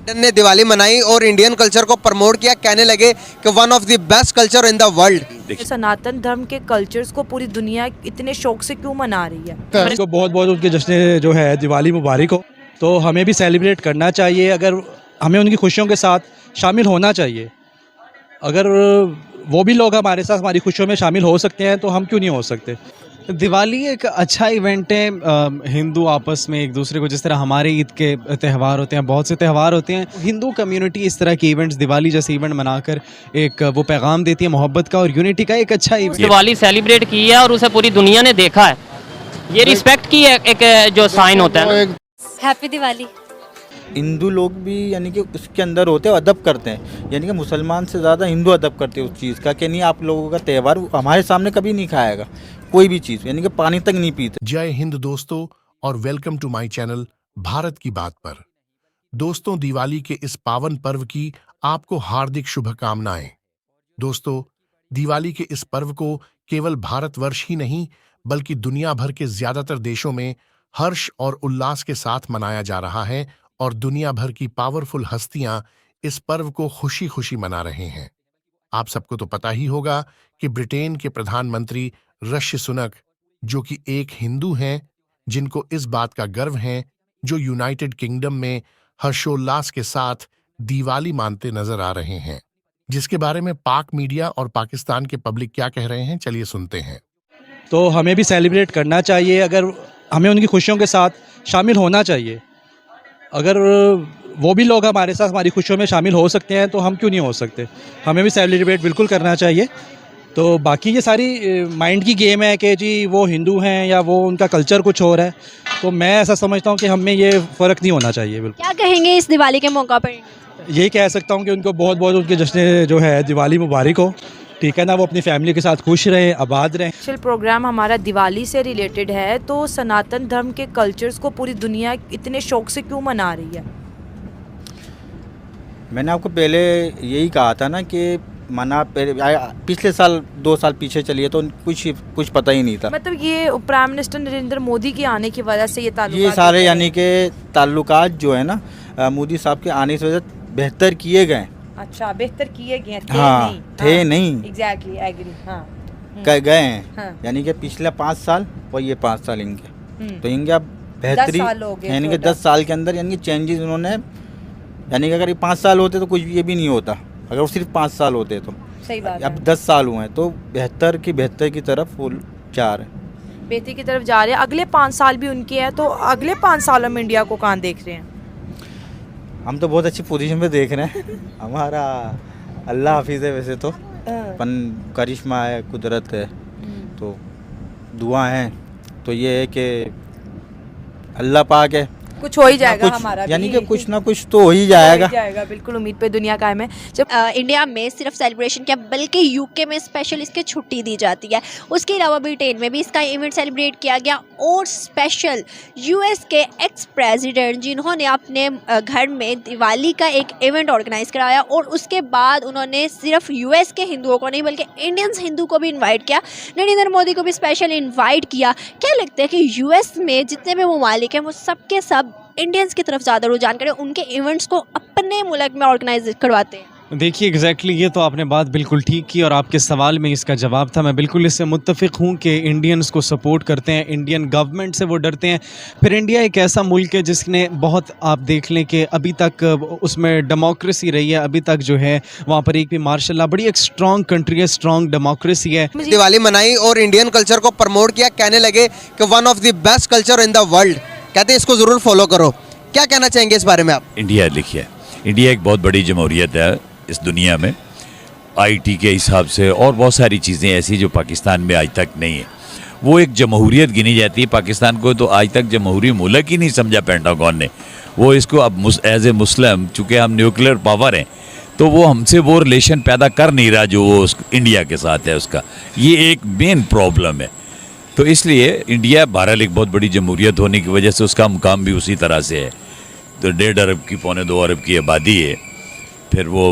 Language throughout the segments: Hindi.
ने दिवाली मनाई और इंडियन कल्चर को प्रमोट किया, कहने लगे कि one of the best culture in the world. Sanatan Dharma के कल्चर्स को पूरी दुनिया इतने शौक से क्यों मना रही है? उनको बहुत बहुत उनके जश्न जो है दिवाली मुबारक हो। तो हमें भी सेलिब्रेट करना चाहिए, अगर हमें उनकी खुशियों के साथ शामिल होना चाहिए। अगर वो भी लोग हमारे साथ हमारी खुशियों में शामिल हो सकते हैं तो हम क्यों नहीं हो सकते। दिवाली एक अच्छा इवेंट है। हिंदू आपस में एक दूसरे को, जिस तरह हमारे ईद के त्यौहार होते हैं, बहुत से त्यौहार होते हैं, हिंदू कम्युनिटी इस तरह के इवेंट्स, दिवाली जैसे इवेंट मनाकर एक वो पैगाम देती है मोहब्बत का और यूनिटी का। एक अच्छा इवेंट दिवाली सेलिब्रेट की है और उसे पूरी दुनिया ने देखा है। ये रिस्पेक्ट की एक जो साइन होता है ना। हैप्पी दिवाली। हिंदू लोग भी यानी कि उसके अंदर होते हैं, अदब करते हैं, यानी कि मुसलमान से ज़्यादा हिंदू अदब करते हैं उस चीज़ का कि नहीं आप लोगों का त्यौहार हमारे सामने कभी नहीं खाएगा कोई भी चीज़, यानी कि पानी तक नहीं पीते। जय हिंद दोस्तों और welcome to my channel Bharat की बात पर। दोस्तों, दिवाली के इस पावन पर्व की आपको हार्दिक शुभकामनाएं। दोस्तों, दिवाली के इस पर्व को केवल भारतवर्ष ही नहीं बल्कि दुनिया भर के ज्यादातर देशों में हर्ष और उल्लास के साथ मनाया जा रहा है और दुनिया भर की पावरफुल हस्तियां इस पर्व को खुशी खुशी मना रहे हैं। आप सबको तो पता ही होगा कि ब्रिटेन के प्रधानमंत्री ऋषि सुनक, जो कि एक हिंदू हैं, जिनको इस बात का गर्व है, जो यूनाइटेड किंगडम में हर्षोल्लास के साथ दिवाली मानते नजर आ रहे हैं, जिसके बारे में पाक मीडिया और पाकिस्तान के पब्लिक क्या कह रहे हैं, चलिए सुनते हैं। तो हमें भी सेलिब्रेट करना चाहिए, अगर हमें उनकी खुशियों के साथ शामिल होना चाहिए। अगर वो भी लोग हमारे साथ हमारी खुशियों में शामिल हो सकते हैं तो हम क्यों नहीं हो सकते। हमें भी सेलिब्रेट बिल्कुल करना चाहिए। तो बाकी ये सारी माइंड की गेम है कि जी वो हिंदू हैं या वो उनका कल्चर कुछ और है, तो मैं ऐसा समझता हूँ कि हमें ये फ़र्क नहीं होना चाहिए। बिल्कुल। क्या कहेंगे इस दिवाली के मौका पर? यही कह सकता हूँ कि उनको बहुत बहुत उनके जश्न जो है दिवाली मुबारक हो, ठीक है ना। वो अपनी फैमिली के साथ खुश रहें, आबाद रहें। स्पेशल प्रोग्राम हमारा दिवाली से रिलेटेड है, तो सनातन धर्म के कल्चर्स को पूरी दुनिया इतने शौक से क्यों मना रही है? मैंने आपको पहले यही कहा था ना कि पिछले साल 2 साल पीछे चलिए तो कुछ पता ही नहीं था। मतलब ये प्राइम मिनिस्टर नरेंद्र मोदी के आने की वजह से ये सारे यानी कि ताल्लुकात जो है ना मोदी साहब के आने की वजह से बेहतर किए गए। अच्छा, बेहतर किए गए थे? हाँ, थे नहीं, एग्जैक्टली एग्री। हाँ, गए हैं। हाँ। यानी कि पिछले 5 साल और ये 5 साल इनके, तो इनके अब बेहतरी यानी कि 10 साल के अंदर यानी कि चेंजेस उन्होंने, यानी कि अगर ये 5 साल होते तो कुछ ये भी नहीं होता, अगर वो सिर्फ 5 साल होते तो। सही बात। अब 10 साल हुए हैं तो बेहतर की तरफ वो जा रहे हैं, बेहतरी की तरफ जा रहे हैं। अगले 5 साल भी उनके हैं, तो अगले 5 सालों में इंडिया को कहाँ देख रहे हैं? हम तो बहुत अच्छी पोजीशन पे देख रहे हैं। हमारा अल्लाह हाफिज़ है वैसे तो, अपन करिश्मा है, कुदरत है, तो दुआ है तो ये है कि अल्लाह पाक है, कुछ हो ही जाएगा हमारा, यानी कि कुछ ना कुछ तो हो ही जाएगा। बिल्कुल, उम्मीद पे दुनिया कायम है। जब इंडिया में सिर्फ सेलिब्रेशन क्या बल्कि यूके में स्पेशल इसके छुट्टी दी जाती है। उसके अलावा ब्रिटेन में भी इसका इवेंट सेलिब्रेट किया गया और स्पेशल यूएस के एक्स प्रेसिडेंट जिन्होंने अपने घर में दिवाली का एक इवेंट ऑर्गेनाइज कराया और उसके बाद उन्होंने सिर्फ यूएस के हिंदुओं को नहीं बल्कि इंडियंस हिंदू को भी इन्वाइट किया, नरेंद्र मोदी को भी स्पेशल इन्वाइट किया। क्या लगता है कि यूएस में जितने भी ममालिक हैं वो सबके सब इंडियंस की तरफ ज़्यादा रुझान करें, उनके इवेंट्स को अपने मुल्क में ऑर्गेनाइज करवाते हैं? देखिए एग्जैक्टली ये तो आपने बात बिल्कुल ठीक की और आपके सवाल में इसका जवाब था। मैं बिल्कुल इससे मुत्तफ़िक हूँ कि इंडियंस को सपोर्ट करते हैं, इंडियन गवर्नमेंट से वो डरते हैं। फिर इंडिया एक ऐसा मुल्क है जिसने बहुत, आप देख लें कि अभी तक उसमें डेमोक्रेसी रही है, अभी तक जो है वहाँ पर एक भी मार्शल बड़ी एक स्ट्रॉन्ग कंट्री है, स्ट्रॉन्ग डेमोक्रेसी है। दिवाली मनाई और इंडियन कल्चर को प्रमोट किया, कहने लगे कि one of the best culture in the world, कहते हैं इसको ज़रूर फॉलो करो। क्या कहना चाहेंगे इस बारे में आप? इंडिया, देखिए इंडिया एक बहुत बड़ी जमहूरियत है इस दुनिया में, आईटी के हिसाब से और बहुत सारी चीज़ें ऐसी जो पाकिस्तान में आज तक नहीं है, वो एक जमहूरियत गिनी जाती है। पाकिस्तान को तो आज तक जमहूरी मुल्क ही नहीं समझा पेंटागन ने। वो इसको अब एज ए मुस्लिम, चूँकि हम न्यूक्लियर पावर हैं, तो वो हमसे वो रिलेशन पैदा कर नहीं रहा जो वो इंडिया के साथ है उसका। ये एक मेन प्रॉब्लम है। तो इसलिए इंडिया बहरहाल एक बहुत बड़ी जमहूरियत होने की वजह से उसका मुकाम भी उसी तरह से है। तो 1.5 अरब की 2.25 अरब की आबादी है। फिर वो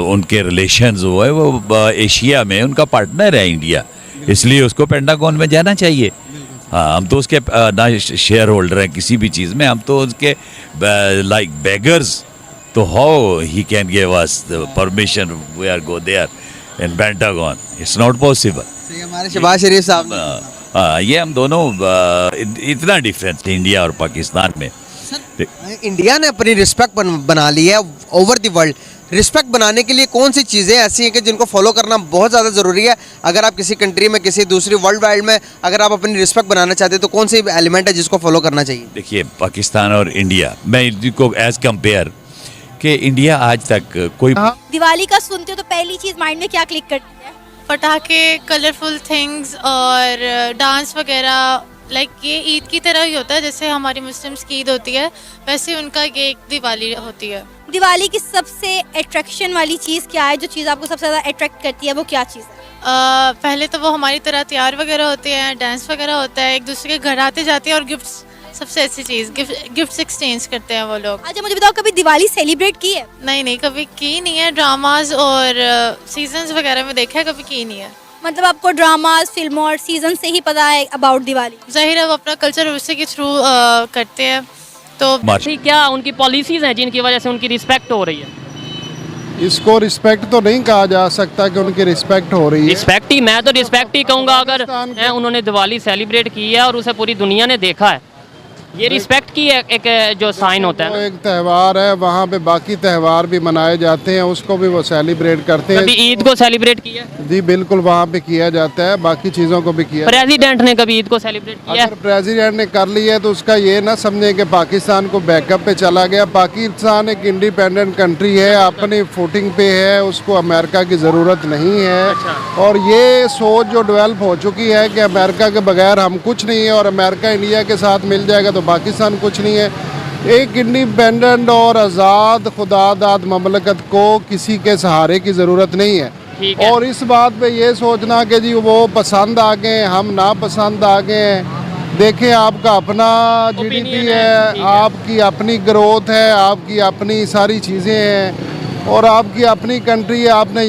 उनके रिलेशंस वो है, वो एशिया में उनका पार्टनर है इंडिया, इसलिए उसको पेंटागन में जाना चाहिए। हाँ, हम तो उसके ना शेयर होल्डर हैं किसी भी चीज़ में, हम तो उसके लाइक बेगर्स तो how he can give us the permission we are go there in Pentagon? It's not possible. सही, हमारे शहबाज शरीफ साहब ने ये हम दोनों इतना डिफरेंस इंडिया और पाकिस्तान में। इंडिया ने अपनी रिस्पेक्ट बना ली है ओवर द वर्ल्ड। रिस्पेक्ट बनाने के लिए कौन सी चीज़ें ऐसी हैं कि जिनको फॉलो करना बहुत ज़्यादा ज़रूरी है? अगर आप किसी कंट्री में, किसी दूसरी वर्ल्ड वाइड में अगर आप अपनी रिस्पेक्ट बनाना चाहते हैं तो कौन सी एलिमेंट है जिसको फॉलो करना चाहिए? देखिए, पाकिस्तान और इंडिया, मैं इनको एज कंपेयर कि इंडिया आज तक कोई दिवाली का सुनते हो तो पहली चीज माइंड में क्या क्लिक करती है? पटाखे, कलरफुल थिंग्स और डांस वगैरह। लाइक ये ईद की तरह ही होता है, जैसे हमारी मुस्लिम्स की ईद होती है वैसे उनका ये एक दिवाली होती है। दिवाली की सबसे अट्रैक्शन वाली चीज़ क्या है? जो चीज़ आपको सबसे ज़्यादा अट्रैक्ट करती है वो क्या चीज़ है? पहले तो वो हमारी तरह तैयार वगैरह होते हैं, डांस वगैरह होता है, एक दूसरे के घर आते जाते हैं और गिफ्ट्स, सबसे अच्छी चीज़ गिफ्ट्स एक्सचेंज करते हैं वो लोग। अच्छा मुझे बताओ, कभी दिवाली सेलिब्रेट की है? नहीं, कभी की नहीं है। ड्रामाज और सीजन्स वगैरह में देखा है, कभी की नहीं है। मतलब आपको ड्रामास, फिल्मों और सीजन से ही पता है अबाउट दिवाली? जाहिर है वो अपना कल्चर उसी के थ्रू करते हैं। तो क्या उनकी पॉलिसीज़ हैं जिनकी वजह से उनकी रिस्पेक्ट हो रही है? इसको रिस्पेक्ट तो नहीं कहा जा सकता कि उनकी रिस्पेक्ट हो रही है। रिस्पेक्ट ही, मैं तो रिस्पेक्ट ही कहूँगा। अगर उन्होंने दिवाली सेलिब्रेट की है और उसे पूरी दुनिया ने देखा है, ये रिस्पेक्ट की एक जो साइन होता है वो ना। एक त्यौहार है, वहाँ पे बाकी त्यौहार भी मनाए जाते हैं, उसको भी वो सेलिब्रेट करते हैं। कभी ईद को सेलिब्रेट किया? जी बिल्कुल, वहाँ पे किया जाता है, बाकी चीज़ों को भी किया। प्रेसिडेंट ने कभी ईद को सेलिब्रेट किया? अगर प्रेसिडेंट ने कर लिया है तो उसका ये ना समझे कि पाकिस्तान को बैकअप पे चला गया। पाकिस्तान एक इंडिपेंडेंट कंट्री है, अपनी फुटिंग पे है, उसको अमेरिका की ज़रूरत नहीं है। और ये सोच जो डेवलप हो चुकी है कि अमेरिका के बगैर हम कुछ नहीं है और अमेरिका इंडिया के साथ मिल जाएगा तो पाकिस्तान कुछ नहीं है। एक इंडिपेंडेंट और आज़ाद खुदादाद ममलकत को किसी के सहारे की ज़रूरत नहीं है। और इस बात पे ये सोचना कि जी वो पसंद आ गए, हम ना पसंद आ गए, देखें आपका अपना जीडीपी है, आपकी अपनी ग्रोथ है, आपकी अपनी सारी चीज़ें हैं और आपकी अपनी कंट्री है। आपने